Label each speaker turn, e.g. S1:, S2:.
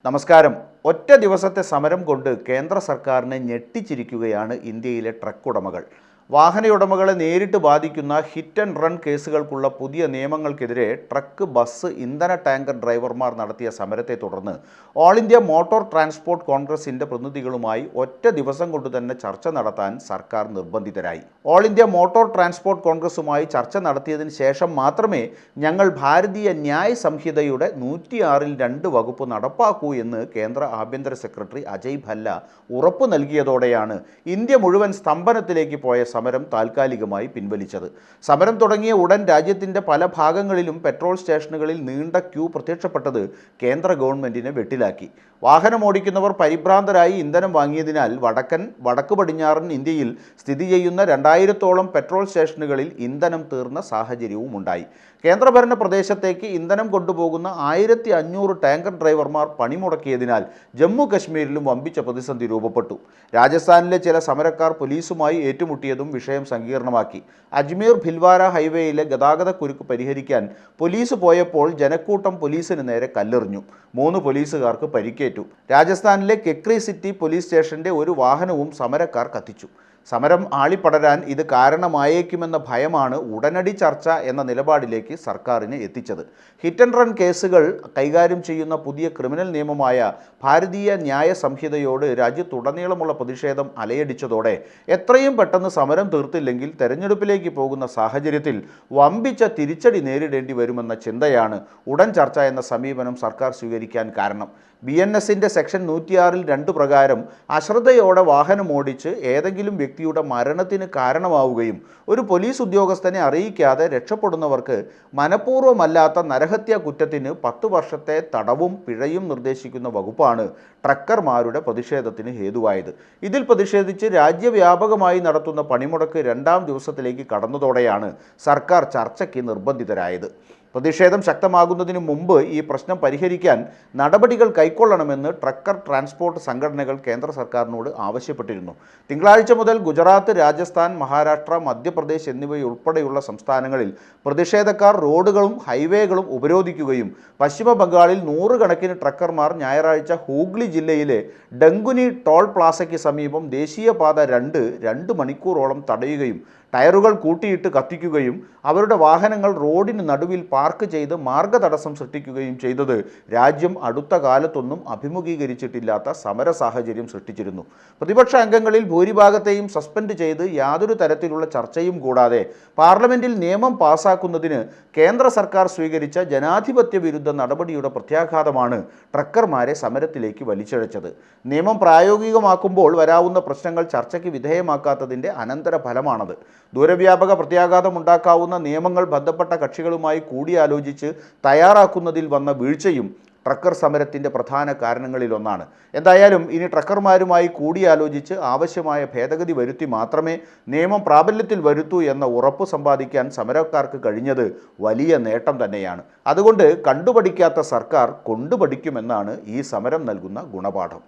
S1: നമസ്കാരം. ഒറ്റ ദിവസത്തെ സമരം കൊണ്ട് കേന്ദ്ര സർക്കാരിനെ ഞെട്ടിച്ചിരിക്കുകയാണ് ഇന്ത്യയിലെ ട്രക്ക് ഉടമകൾ. വാഹനയുടമകളെ നേരിട്ട് ബാധിക്കുന്ന ഹിറ്റ് ആൻഡ് റൺ കേസുകൾക്കുള്ള പുതിയ നിയമങ്ങൾക്കെതിരെ ട്രക്ക്, ബസ്, ഇന്ധന ടാങ്കർ ഡ്രൈവർമാർ നടത്തിയ സമരത്തെ തുടർന്ന് ഓൾ ഇന്ത്യ മോട്ടോർ ട്രാൻസ്പോർട്ട് കോൺഗ്രസിൻ്റെ പ്രതിനിധികളുമായി ഒറ്റ ദിവസം കൊണ്ട് തന്നെ ചർച്ച നടത്താൻ സർക്കാർ നിർബന്ധിതരായി. ഓൾ ഇന്ത്യ മോട്ടോർ ട്രാൻസ്പോർട്ട് കോൺഗ്രസുമായി ചർച്ച നടത്തിയതിന് ശേഷം മാത്രമേ ഞങ്ങൾ ഭാരതീയ ന്യായ് സംഹിതയുടെ 106-ൽ 2 വകുപ്പ് നടപ്പാക്കൂ എന്ന് കേന്ദ്ര ആഭ്യന്തര സെക്രട്ടറി അജയ് ഭല്ല ഉറപ്പു നൽകിയതോടെയാണ് ഇന്ത്യ മുഴുവൻ സ്തംഭനത്തിലേക്ക് പോയ സമരം താൽക്കാലികമായി പിൻവലിച്ചത്. സമരം തുടങ്ങിയ ഉടൻ രാജ്യത്തിൻ്റെ പല ഭാഗങ്ങളിലും പെട്രോൾ സ്റ്റേഷനുകളിൽ നീണ്ട ക്യൂ പ്രത്യക്ഷപ്പെട്ടത് കേന്ദ്ര ഗവൺമെൻറ്റിനെ വെട്ടിലാക്കി. വാഹനമോടിക്കുന്നവർ പരിഭ്രാന്തരായി ഇന്ധനം വാങ്ങിയതിനാൽ വടക്ക് പടിഞ്ഞാറൻ ഇന്ത്യയിൽ സ്ഥിതി ചെയ്യുന്ന 2000-ഓളം പെട്രോൾ സ്റ്റേഷനുകളിൽ ഇന്ധനം തീർന്ന സാഹചര്യവും ഉണ്ടായി. കേന്ദ്രഭരണ പ്രദേശത്തേക്ക് ഇന്ധനം കൊണ്ടുപോകുന്ന 1500 ടാങ്കർ ഡ്രൈവർമാർ പണിമുടക്കിയതിനാൽ ജമ്മു കശ്മീരിലും വമ്പിച്ച പ്രതിസന്ധി രൂപപ്പെട്ടു. രാജസ്ഥാനിലെ ചില സമരക്കാർ പോലീസുമായി ഏറ്റുമുട്ടിയതും വിഷയം സങ്കീർണമാക്കി. അജ്മീർ ഭിൽവാര ഹൈവേയിലെ ഗതാഗതക്കുരുക്ക് പരിഹരിക്കാൻ പോലീസ് പോയപ്പോൾ ജനക്കൂട്ടം പോലീസിന് നേരെ കല്ലെറിഞ്ഞു. 3 പോലീസുകാർക്ക് പരിക്കേറ്റു. രാജസ്ഥാനിലെ കെക്രി സിറ്റി പോലീസ് സ്റ്റേഷന്റെ ഒരു വാഹനവും സമരക്കാർ കത്തിച്ചു. സമരം ആളിപ്പടരാൻ ഇത് കാരണമായേക്കുമെന്ന ഭയമാണ് ഉടനടി ചർച്ച എന്ന നിലപാടിലേക്ക് സർക്കാരിനെ എത്തിച്ചത്. ഹിറ്റ് ആൻഡ് റൺ കേസുകൾ കൈകാര്യം ചെയ്യുന്ന പുതിയ ക്രിമിനൽ നിയമമായ ഭാരതീയ ന്യായ സംഹിതയോട് രാജ്യത്തുടനീളമുള്ള പ്രതിഷേധം അലയടിച്ചതോടെ എത്രയും പെട്ടെന്ന് സമരം തീർത്തില്ലെങ്കിൽ തെരഞ്ഞെടുപ്പിലേക്ക് പോകുന്ന സാഹചര്യത്തിൽ വമ്പിച്ച തിരിച്ചടി നേരിടേണ്ടി വരുമെന്ന ചിന്തയാണ് ഉടൻ ചർച്ച എന്ന സമീപനം സർക്കാർ സ്വീകരിക്കാൻ കാരണം. BNSന്റെ സെക്ഷൻ 106-ൽ 2 പ്രകാരം അശ്രദ്ധയോടെ വാഹനമോടിച്ച് ഏതെങ്കിലും വ്യക്തിയുടെ മരണത്തിന് കാരണമാവുകയും ഒരു പോലീസ് ഉദ്യോഗസ്ഥനെ അറിയിക്കാതെ രക്ഷപ്പെടുന്നവർക്ക് മനഃപൂർവ്വമല്ലാത്ത നരഹത്യാ കുറ്റത്തിന് 10 വർഷത്തെ തടവും പിഴയും നിർദ്ദേശിക്കുന്ന വകുപ്പാണ് ട്രക്കർമാരുടെ പ്രതിഷേധത്തിന് ഹേതുവായത്. ഇതിൽ പ്രതിഷേധിച്ച് രാജ്യവ്യാപകമായി നടത്തുന്ന പണിമുടക്ക് 2ാം ദിവസത്തിലേക്ക് കടന്നതോടെയാണ് സർക്കാർ ചർച്ചയ്ക്ക് നിർബന്ധിതരായത്. പ്രതിഷേധം ശക്തമാകുന്നതിന് മുമ്പ് ഈ പ്രശ്നം പരിഹരിക്കാൻ നടപടികൾ കൈക്കൊള്ളണമെന്ന് ട്രക്കർ ട്രാൻസ്പോർട്ട് സംഘടനകൾ കേന്ദ്ര സർക്കാരിനോട് ആവശ്യപ്പെട്ടിരുന്നു. തിങ്കളാഴ്ച മുതൽ ഗുജറാത്ത്, രാജസ്ഥാൻ, മഹാരാഷ്ട്ര, മധ്യപ്രദേശ് എന്നിവയുൾപ്പെടെയുള്ള സംസ്ഥാനങ്ങളിൽ പ്രതിഷേധക്കാർ റോഡുകളും ഹൈവേകളും ഉപരോധിക്കുകയും പശ്ചിമ ബംഗാളിൽ 100 കണക്കിന് ട്രക്കർമാർ ഞായറാഴ്ച ഹൂഗ്ലി ജില്ലയിലെ ഡങ്കുനി ടോൾ പ്ലാസയ്ക്ക് സമീപം ദേശീയപാത 2 മണിക്കൂറോളം തടയുകയും ടയറുകൾ കൂട്ടിയിട്ട് കത്തിക്കുകയും അവരുടെ വാഹനങ്ങൾ റോഡിന് നടുവിൽ പാർക്ക് ചെയ്ത് മാർഗതടസ്സം സൃഷ്ടിക്കുകയും ചെയ്തത് രാജ്യം അടുത്ത കാലത്തൊന്നും അഭിമുഖീകരിച്ചിട്ടില്ലാത്ത സമര സാഹചര്യം സൃഷ്ടിച്ചിരുന്നു. പ്രതിപക്ഷ അംഗങ്ങളിൽ ഭൂരിഭാഗത്തെയും സസ്പെൻഡ് ചെയ്ത് യാതൊരു തരത്തിലുള്ള ചർച്ചയും കൂടാതെ പാർലമെന്റിൽ നിയമം പാസാക്കുന്നതിന് കേന്ദ്ര സർക്കാർ സ്വീകരിച്ച ജനാധിപത്യ വിരുദ്ധ നടപടിയുടെ പ്രത്യാഘാതമാണ് ട്രക്കർമാരെ സമരത്തിലേക്ക് വലിച്ചിഴച്ചത്. നിയമം പ്രായോഗികമാക്കുമ്പോൾ വരാവുന്ന പ്രശ്നങ്ങൾ ചർച്ചയ്ക്ക് വിധേയമാക്കാത്തതിൻ്റെ അനന്തരഫലമാണത്. ദൂരവ്യാപക പ്രത്യാഘാതം ഉണ്ടാക്കാവുന്ന നിയമങ്ങൾ ബന്ധപ്പെട്ട കക്ഷികളുമായി കൂടിയാലോചിച്ച് തയ്യാറാക്കുന്നതിൽ വന്ന വീഴ്ചയും ട്രക്കർ സമരത്തിൻ്റെ പ്രധാന കാരണങ്ങളിലൊന്നാണ്. എന്തായാലും ഇനി ട്രക്കർമാരുമായി കൂടിയാലോചിച്ച് ആവശ്യമായ ഭേദഗതി വരുത്തി മാത്രമേ നിയമം പ്രാബല്യത്തിൽ വരുത്തൂ എന്ന ഉറപ്പ് സമ്പാദിക്കാൻ സമരക്കാർക്ക് കഴിഞ്ഞത് വലിയ നേട്ടം തന്നെയാണ്. അതുകൊണ്ട് കണ്ടുപഠിക്കാത്ത സർക്കാർ കൊണ്ടുപഠിക്കുമെന്നാണ് ഈ സമരം നൽകുന്ന ഗുണപാഠം.